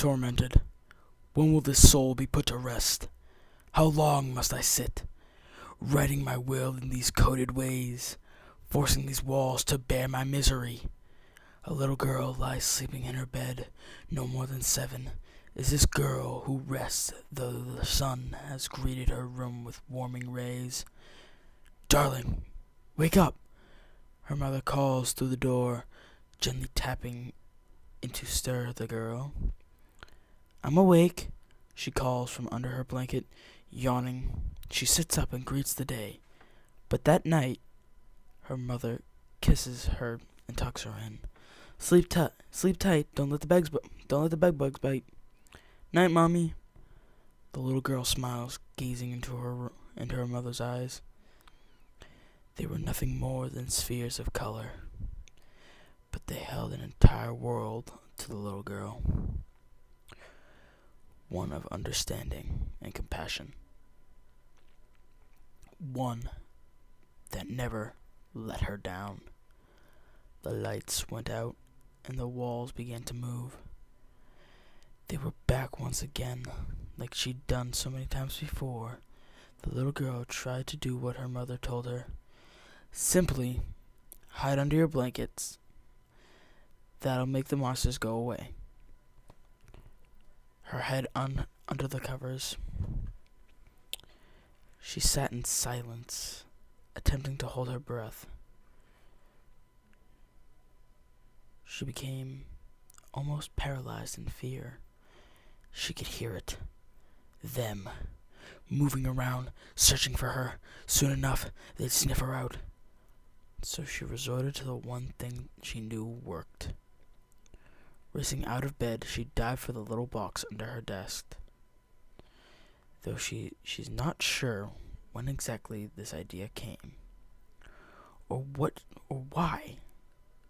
tormented? When will this soul be put to rest? How long must I sit, writing my will in these coded ways, forcing these walls to bear my misery? A little girl lies sleeping in her bed, no more than 7. Is this girl who rests, though the sun has greeted her room with warming rays? Darling, wake up! Her mother calls through the door, gently tapping in to stir the girl. I'm awake, she calls from under her blanket, yawning. She sits up and greets the day. But that night, her mother kisses her and tucks her in. Sleep tight. Don't let the bed bugs bite. Night, Mommy. The little girl smiles, gazing into her mother's eyes. They were nothing more than spheres of color, but they held an entire world to the little girl. One of understanding and compassion. One that never let her down. The lights went out and the walls began to move. They were back once again, like she'd done so many times before. The little girl tried to do what her mother told her. Simply hide under your blankets. That'll make the monsters go away. Her head under the covers, she sat in silence, attempting to hold her breath. She became almost paralyzed in fear. She could hear it. Them, moving around, searching for her. Soon enough, they'd sniff her out. So she resorted to the one thing she knew worked. Racing out of bed, she dived for the little box under her desk. Though she's not sure when exactly this idea came, or why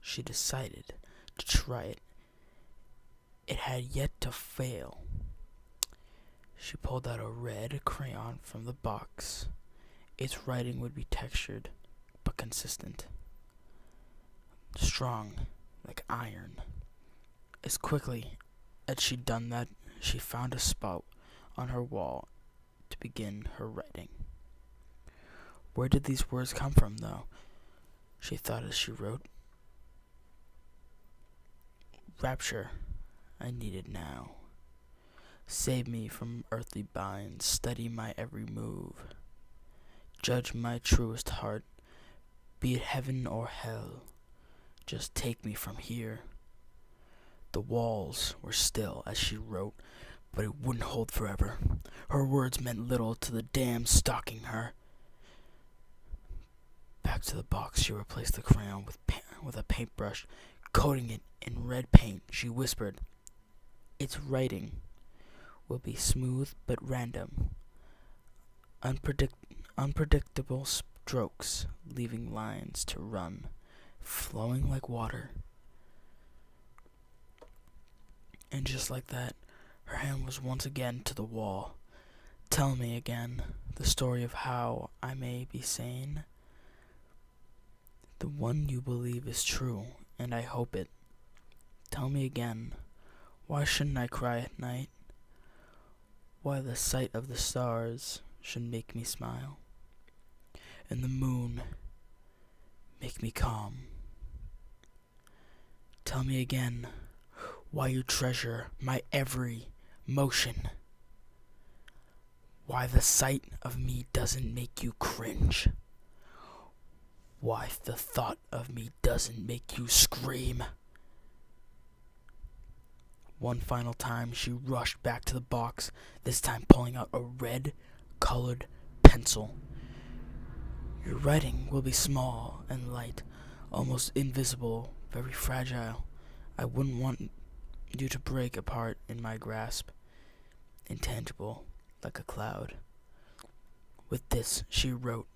she decided to try it. It had yet to fail. She pulled out a red crayon from the box. Its writing would be textured, but consistent. Strong, like iron. As quickly as she'd done that, she found a spot on her wall to begin her writing. Where did these words come from, though? She thought as she wrote. Rapture I needed now. Save me from earthly binds, study my every move. Judge my truest heart, be it heaven or hell. Just take me from here. The walls were still as she wrote, but it wouldn't hold forever. Her words meant little to the dam stalking her. Back to the box, she replaced the crayon with a paintbrush, coating it in red paint. She whispered, its writing will be smooth but random, unpredictable strokes, leaving lines to run, flowing like water. And just like that, her hand was once again to the wall. Tell me again the story of how I may be sane. The one you believe is true, and I hope it. Tell me again, why shouldn't I cry at night? Why the sight of the stars should make me smile, and the moon make me calm. Tell me again, why you treasure my every motion. Why the sight of me doesn't make you cringe. Why the thought of me doesn't make you scream. One final time, she rushed back to the box, this time pulling out a red-colored pencil. Your writing will be small and light, almost invisible, very fragile. I wouldn't want you to break apart in my grasp, intangible like a cloud. With this, she wrote,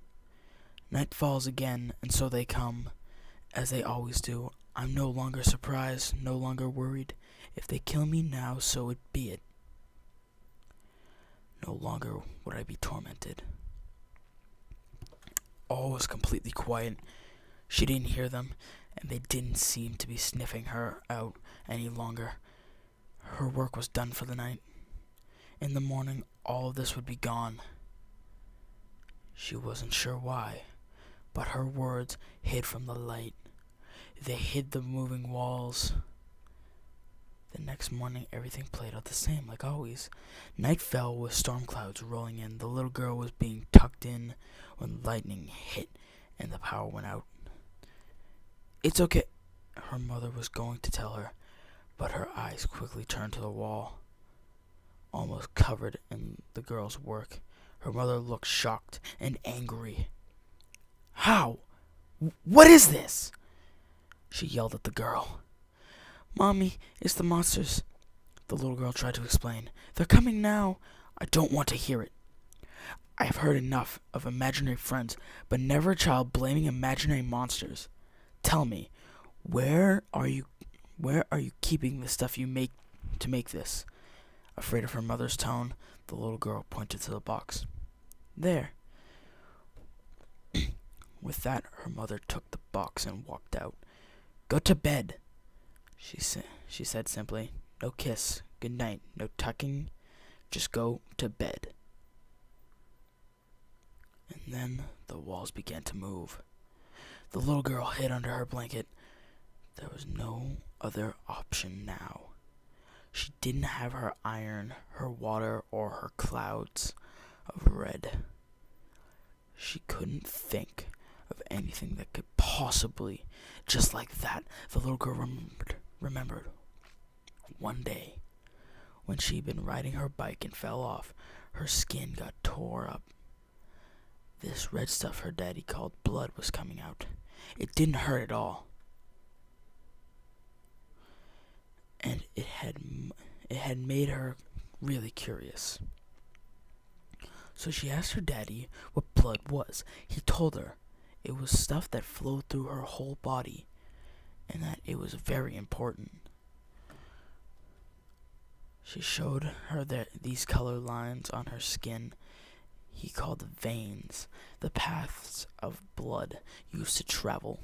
night falls again, and so they come, as they always do. I'm no longer surprised, no longer worried. If they kill me now, so it be it. No longer would I be tormented. All was completely quiet. She didn't hear them, and they didn't seem to be sniffing her out any longer. Her work was done for the night. In the morning, all of this would be gone. She wasn't sure why, but her words hid from the light. They hid the moving walls. The next morning, everything played out the same, like always. Night fell with storm clouds rolling in. The little girl was being tucked in when lightning hit and the power went out. "It's okay," her mother was going to tell her, but her eyes quickly turned to the wall, almost covered in the girl's work. Her mother looked shocked and angry. "How? What is this?" she yelled at the girl. "Mommy, it's the monsters," the little girl tried to explain. "They're coming now." "I don't want to hear it. I have heard enough of imaginary friends, but never a child blaming imaginary monsters. Tell me, where are you keeping the stuff you make to make this?" Afraid of her mother's tone, the little girl pointed to the box. "There." With that, her mother took the box and walked out. "Go to bed," she said simply. "No kiss, good night, no tucking, just go to bed." And then the walls began to move. The little girl hid under her blanket. There was no other option now. She didn't have her iron, her water, or her clouds of red. She couldn't think of anything that could possibly, just like that, the little girl remembered. One day, when she'd been riding her bike and fell off, her skin got tore up. This red stuff her daddy called blood was coming out. It didn't hurt at all. And it had made her really curious. So she asked her daddy what blood was. He told her it was stuff that flowed through her whole body, and that it was very important. She showed her these color lines on her skin. He called the veins, the paths of blood used to travel.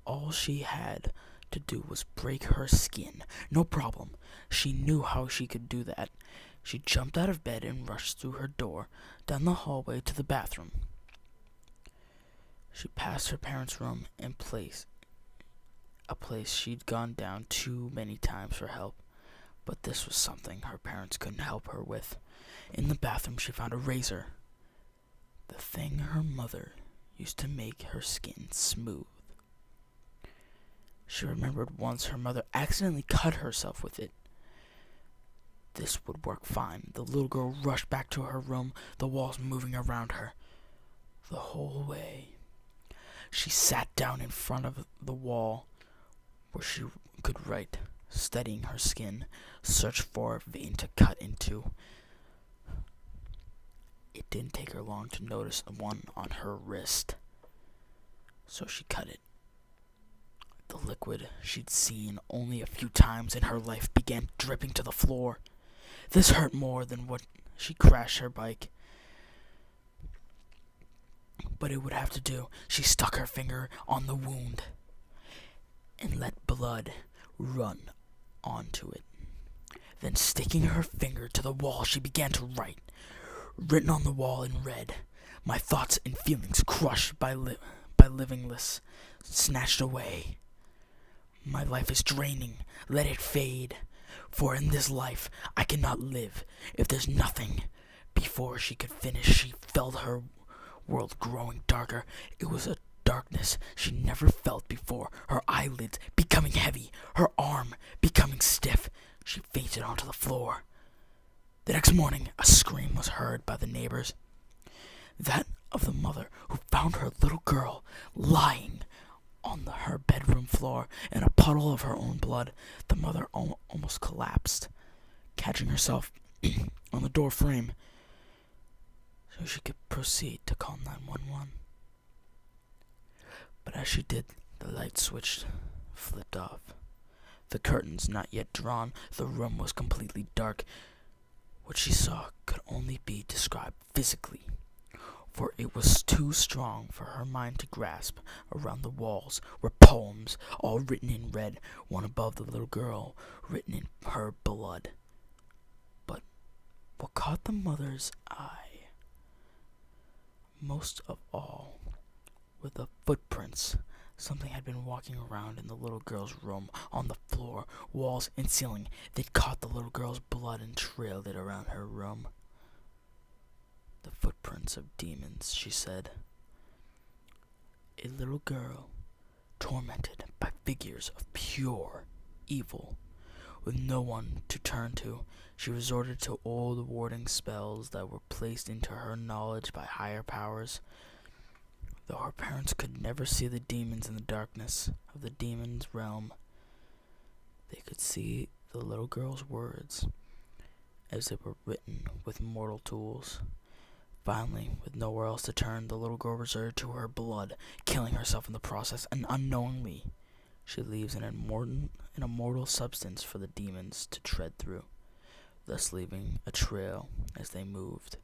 All she had to do was break her skin. No problem. She knew how she could do that. She jumped out of bed and rushed through her door, down the hallway to the bathroom. She passed her parents' room and a place she'd gone down too many times for help. But this was something her parents couldn't help her with. In the bathroom, she found a razor, the thing her mother used to make her skin smooth. She remembered once her mother accidentally cut herself with it. This would work fine. The little girl rushed back to her room, the walls moving around her. The whole way, she sat down in front of the wall where she could write, studying her skin, search for a vein to cut into. It didn't take her long to notice the one on her wrist, so she cut it. The liquid she'd seen only a few times in her life began dripping to the floor. This hurt more than what she crashed her bike. But it would have to do. She stuck her finger on the wound and let blood run onto it. Then, sticking her finger to the wall, she began to write. Written on the wall in red, my thoughts and feelings crushed by livingness, snatched away. My life is draining, let it fade. For in this life I cannot live if there's nothing. Before she could finish, she felt her world growing darker. It was a darkness she never felt before. Her eyelids becoming heavy, her arm becoming stiff. She fainted onto the floor. The next morning, a scream was heard by the neighbors. That of the mother who found her little girl lying on her bedroom floor in a puddle of her own blood. The mother almost collapsed, catching herself on the door frame so she could proceed to call 911. But as she did, the light switch flipped off. The curtains not yet drawn, the room was completely dark. What she saw could only be described physically. for it was too strong for her mind to grasp. Around the walls were poems, all written in red, one above the little girl, written in her blood. But what caught the mother's eye most of all were the footprints. Something had been walking around in the little girl's room, on the floor, walls, and ceiling. They'd caught the little girl's blood and trailed it around her room. The footprints of demons, she said. A little girl, tormented by figures of pure evil. With no one to turn to, she resorted to old warding spells that were placed into her knowledge by higher powers. Though her parents could never see the demons in the darkness of the demon's realm, they could see the little girl's words as they were written with mortal tools. Finally, with nowhere else to turn, the little girl resorted to her blood, killing herself in the process, and unknowingly, she leaves an immortal substance for the demons to tread through, thus leaving a trail as they moved.